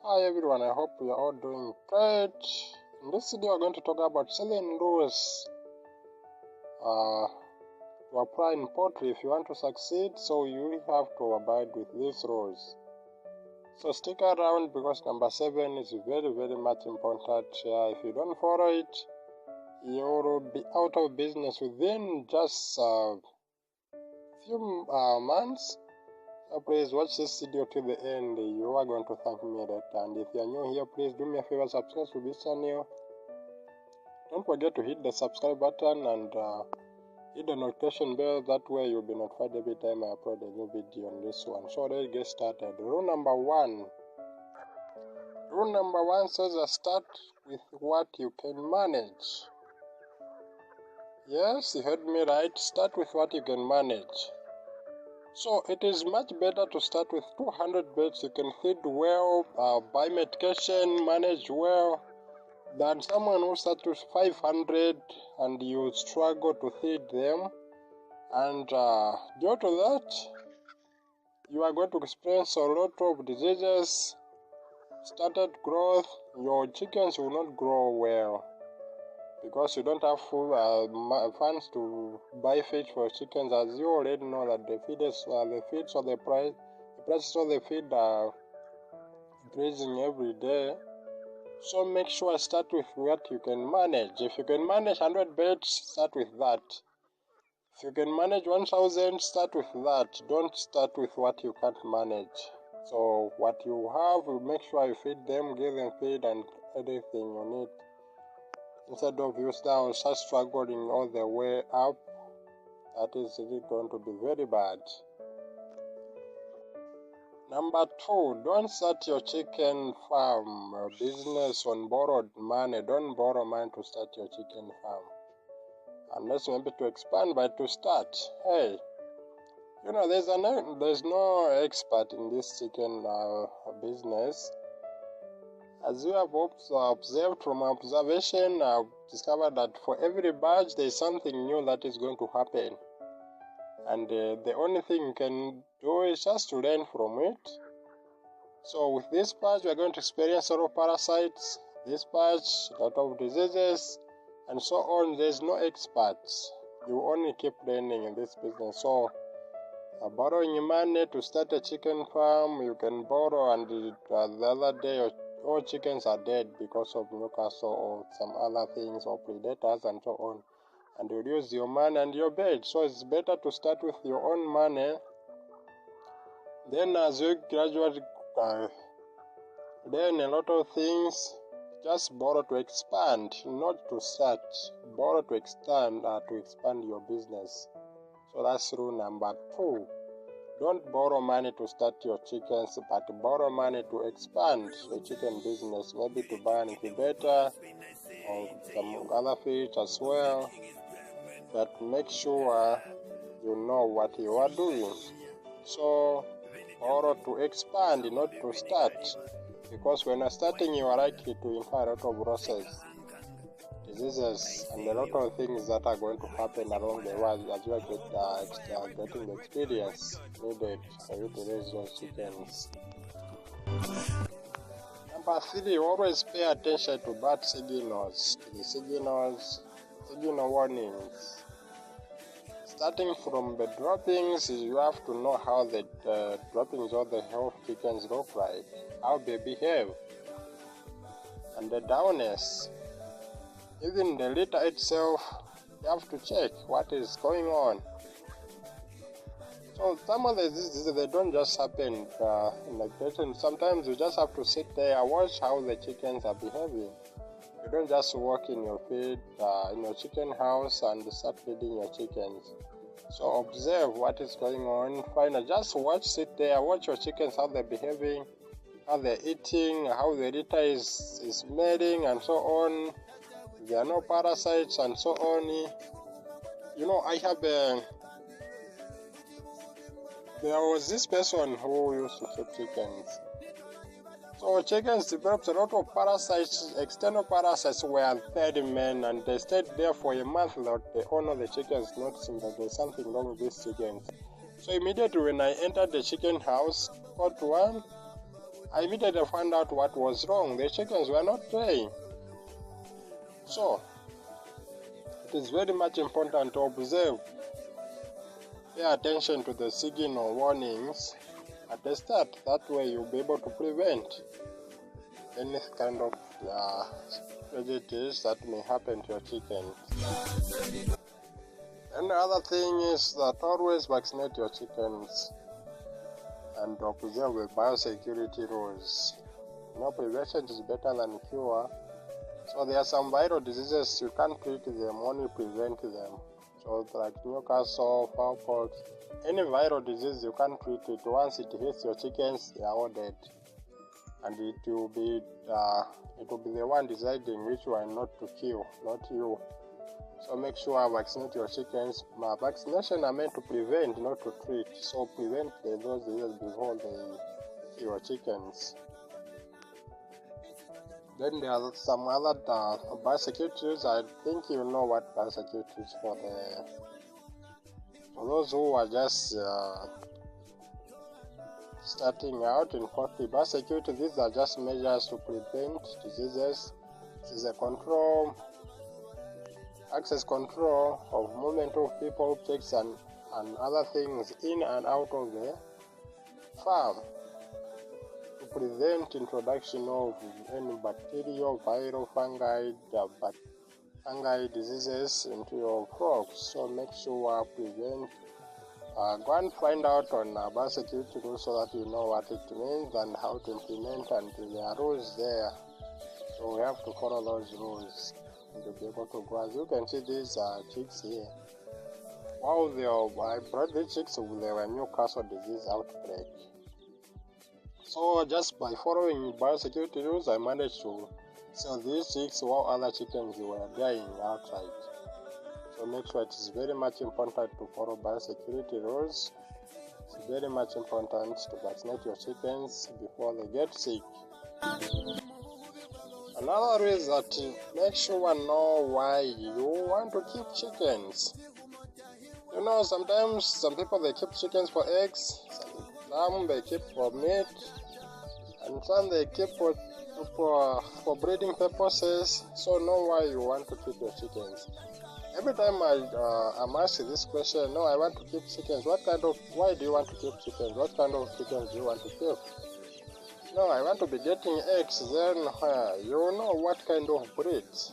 Hi everyone, I hope you are all doing great. In this video, we're going to talk about 7 rules to apply in poultry if you want to succeed. So you will have to abide with these rules. So stick around because number 7 is very much important. If you don't follow it, you will be out of business within just few months. So please watch this video till the end. You are going to thank me later. And if you are new here, please do me a favor, subscribe to this channel. Don't forget to hit the subscribe button and hit the notification bell. That way you'll be notified every time I upload a new video on this one. So let's get started. Rule number 1. Rule number 1 says start with what you can manage. Yes, you heard me right. Start with what you can manage. So it is much better to start with 200 birds you can feed well, buy medication, manage well, than someone who starts with 500 and you struggle to feed them. And due to that, you are going to experience a lot of diseases, stunted growth. Your chickens will not grow well because you don't have full funds to buy feed for chickens. As you already know that the prices of the feed are increasing every day. So make sure start with what you can manage. If you can manage 100 birds, start with that. If you can manage 1,000, start with that. Don't start with what you can't manage. So what you have, you make sure you feed them, give them feed and everything you need. Instead of you now start struggling all the way up, that is really going to be very bad. Number 2, don't start your chicken farm or business on borrowed money. Don't borrow money to start your chicken farm. Unless maybe to expand, but to start. Hey, you know, there's no expert in this chicken business. As you have observed from observation, I've discovered that for every batch there is something new that is going to happen. And the only thing you can do is just to learn from it. So with this batch, we are going to experience a lot of parasites. This batch, a lot of diseases, and so on. There's no experts. You only keep learning in this business. So borrowing money to start a chicken farm, you can borrow, and the other day all chickens are dead because of Newcastle or some other things or predators and so on. And you lose your money and your bed. So it's better to start with your own money. Then as you gradually learn a lot of things, just borrow to expand, not to start. Borrow to expand your business. So that's rule number 2. Don't borrow money to start your chickens, but borrow money to expand the chicken business, maybe to buy an incubator or some other fish as well. But make sure you know what you are doing. So borrow to expand, not to start. Because when you're starting, you are likely to incur a lot of losses, diseases, and a lot of things that are going to happen along the way as you are getting the experience needed for you to raise those chickens. Number 3, always pay attention to bad signals, to the signal warnings. Starting from the droppings, you have to know how the droppings of the health chickens look like, how they behave, and the downers. Even the litter itself, you have to check what is going on. So some of the diseases, they don't just happen like that. And sometimes you just have to sit there and watch how the chickens are behaving. You don't just walk in your feed, in your chicken house and start feeding your chickens. So observe what is going on. Finally, just sit there, watch your chickens, how they're behaving, how they're eating, how the litter is smelling, and so on. There are no parasites and so on. You know, I have there was this person who used to keep chickens. So chickens developed a lot of parasites, external parasites were 30 men, and they stayed there for a month without the owner of the chickens noticing that there's something wrong with these chickens. So immediately when I entered the chicken house, caught one, I immediately found out what was wrong. The chickens were not laying. So, it is very much important to observe, pay attention to the signal warnings at the start. That way you'll be able to prevent any kind of tragedies that may happen to your chickens. And the other thing is that always vaccinate your chickens and observe the biosecurity rules. Prevention is better than cure. So there are some viral diseases you can't treat them, only prevent them. So like Newcastle, Fowlpox, any viral disease you can't treat it. Once it hits your chickens, they are all dead, and it will be the one deciding which one not to kill, not you. So make sure you vaccinate your chickens. Vaccination are meant to prevent, not to treat. So prevent those diseases before they kill your chickens. Then there are some other biosecurity. I think you know what biosecurity is for those who are just starting out in poultry. Biosecurity, these are just measures to prevent diseases, disease control, access control of movement of people, chicks and other things in and out of the farm, to prevent introduction of any bacterial, viral, fungi diseases into your crops. So make sure prevent. Go and find out on biosecurity rules so that you know what it means and how to implement, and there are rules there. So we have to follow those rules to be able to grow. As you can see, these chicks here. While I brought the chicks, there were Newcastle disease outbreak. So just by following biosecurity rules, I managed to sell these chicks while other chickens were dying outside. So make sure it is very much important to follow biosecurity rules. It's very much important to vaccinate your chickens before they get sick. Another rule is that make sure you know why you want to keep chickens. Sometimes some people they keep chickens for eggs, some they keep for meat, and some they keep for breeding purposes. So know why you want to keep your chickens. Every time I'm asked this question, no, I want to keep chickens. Why do you want to keep chickens? What kind of chickens do you want to keep? No, I want to be getting eggs. Then you know what kind of breeds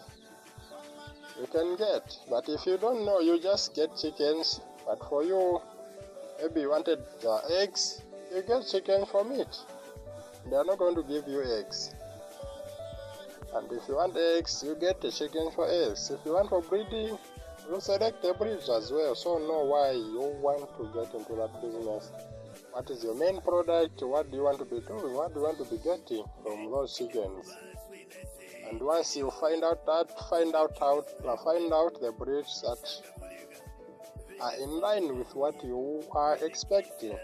you can get. But if you don't know, you just get chickens. But for you, maybe you wanted eggs, you get chicken for meat. They are not going to give you eggs. And if you want eggs, you get the chicken for eggs. If you want for breeding, you select the breeds as well. So know why you want to get into that business. What is your main product? What do you want to be doing? What do you want to be getting from those chickens? And once you find out the breeds that are in line with what you are expecting.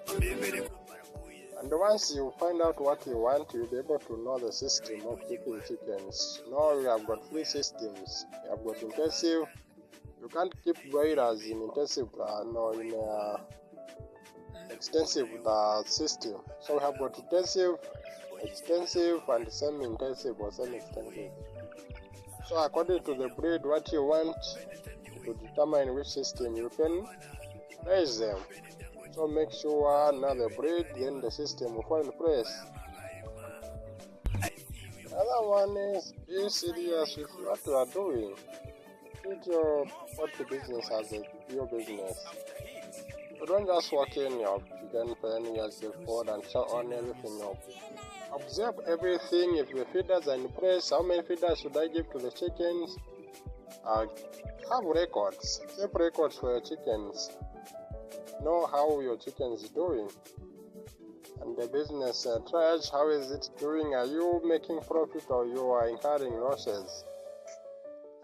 And once you find out what you want, you'll be able to know the system of keeping chickens. Now we have got 3 systems. We have got intensive. You can't keep broilers in intensive, extensive system. So we have got intensive, extensive, and semi-intensive or semi-extensive. So according to the breed, what you want to determine which system you can raise them. So make sure now the breed, then the system will fall in place. Another one is be serious with what you are doing. Treat your poultry business as a pure business. You don't just walk in your chicken pen, just give food and so on, everything up. Observe everything. If the feeders are in place, how many feeders should I give to the chickens? Have records. Keep records for your chickens. Know how your chicken is doing, and the business triage, how is it doing? Are you making profit or you are incurring losses?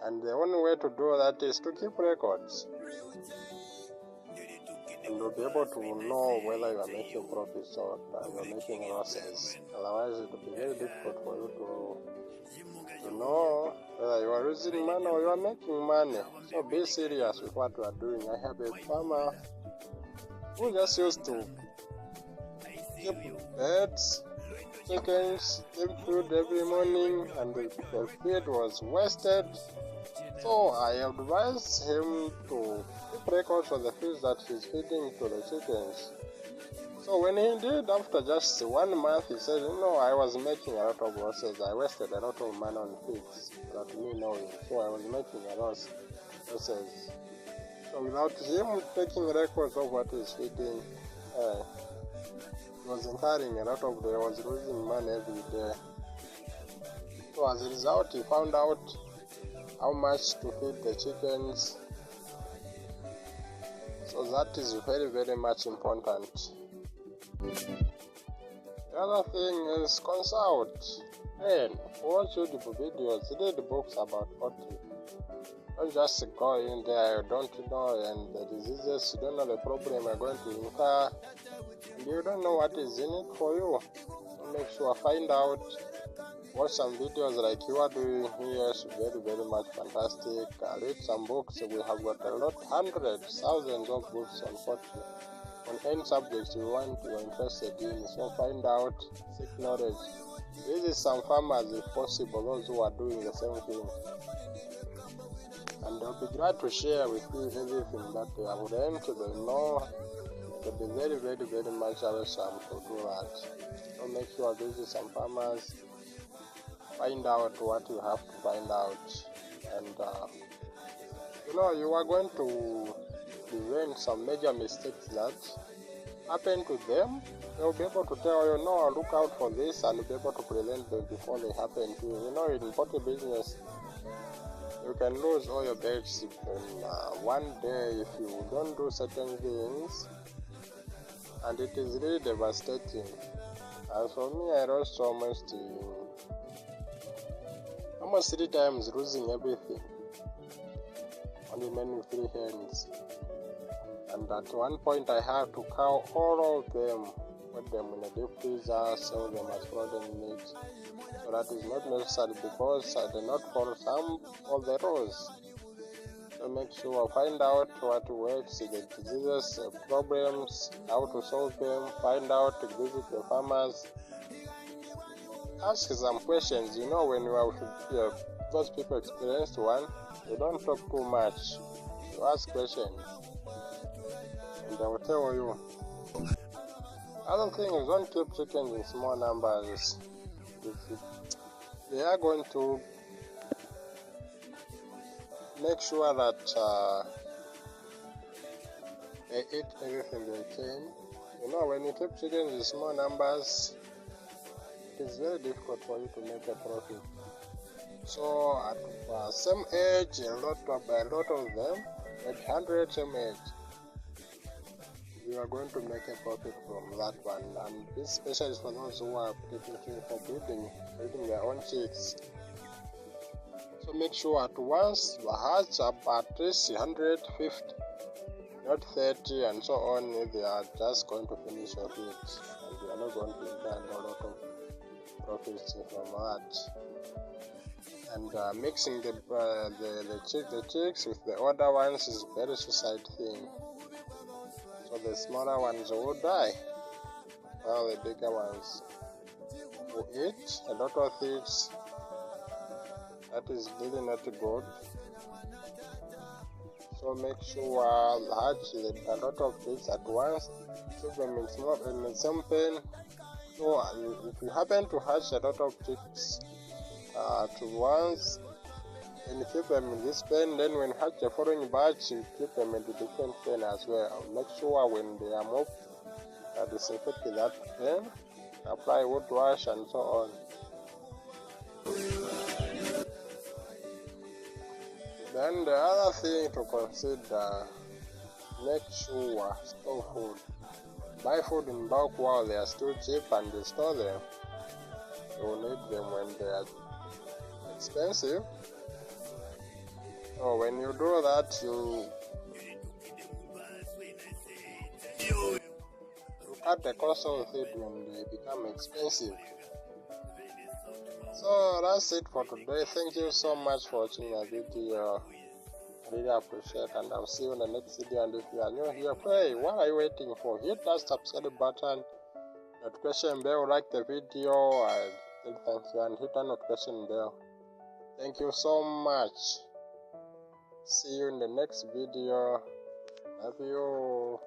And the only way to do that is to keep records, and you'll be able to know whether you are making profits or you are making losses. Otherwise it will be very difficult for you to know whether you are losing money or you are making money. So be serious with what you are doing. I have a farmer who just used to keep birds chickens give food every morning and the feed was wasted. So I advised him to keep records of the fish that he's feeding to the chickens. So when he did, after just 1 month, he said, I was making a lot of losses. I wasted a lot of money on feeds without me knowing. So I was making a lot of losses. So without him taking records of what he's feeding, he was incurring a lot of he was losing money every day. So as a result, he found out how much to feed the chickens. So that is very, very much important. The other thing is consult and watch YouTube videos, read books about poultry. Don't just go in there, you don't know, and the diseases, you don't know the problem you're going to incur, and you don't know what is in it for you. So make sure find out, watch some videos like you are doing here. It's very, very much fantastic. Read some books. We have got a lot, hundreds, thousands of books on poultry, on any subjects you're interested in. So find out, seek knowledge. Visit some farmers if possible, those who are doing the same thing. And I'll be glad to share with you everything that they have learned. They know. It will be very, very, very much awesome to do that. So make sure visit some farmers, find out what you have to find out, and you are going to prevent some major mistakes that happen to them. They'll be able to tell you, look out for this, and be able to prevent them before they happen to you. In poultry business, you can lose all your birds in one day if you don't do certain things, and it is really devastating. And for me, I lost almost 3 times, losing everything, only remaining 3 hens. And at one point I had to cow all of them, put them in a deep freezer, sell them as frozen meat. So that is not necessary because I did not follow some of the rules. So make sure find out what works, the diseases, the problems, how to solve them, find out, visit the farmers, ask some questions. When you are those people experienced one, you don't talk too much, you ask questions, and they will tell you. Other thing is, don't keep chickens in small numbers. They are going to make sure that they eat everything they can. When you keep chickens in small numbers, it is very difficult for you to make a profit. So at same age, a lot of them, at 100 same age, you are going to make a profit from that one. And this especially is for those who are looking for breeding their own chicks. So make sure at once you hatch up at least 150, not 30 and so on. They are just going to finish your feeds, and you are not going to incur a lot of profits from that. And mixing the chicks with the older ones is a very suicide thing. So the smaller ones will die, while the bigger ones will eat a lot of things. That is really not good. So make sure hatch a lot of things at once. Keep them in the same pen. So if you happen to hatch a lot of chicks at once, and keep them in this pen, then when hatch the following batch, you keep them in the different pen as well. Make sure when they are moved, disinfect that pen, apply wood wash and so on. Then the other thing to consider, make sure store food. Buy food in bulk while they are still cheap and they store them. You will need them when they are expensive. So when you do that, you cut the cost of it when they become expensive. So that's it for today. Thank you so much for watching my video. I really appreciate, and I'll see you in the next video. And if you are new here, hey, what are you waiting for? Hit that subscribe button, notification bell, like the video, and thank you, and hit the notification bell. Thank you so much. See you in the next video. Love you.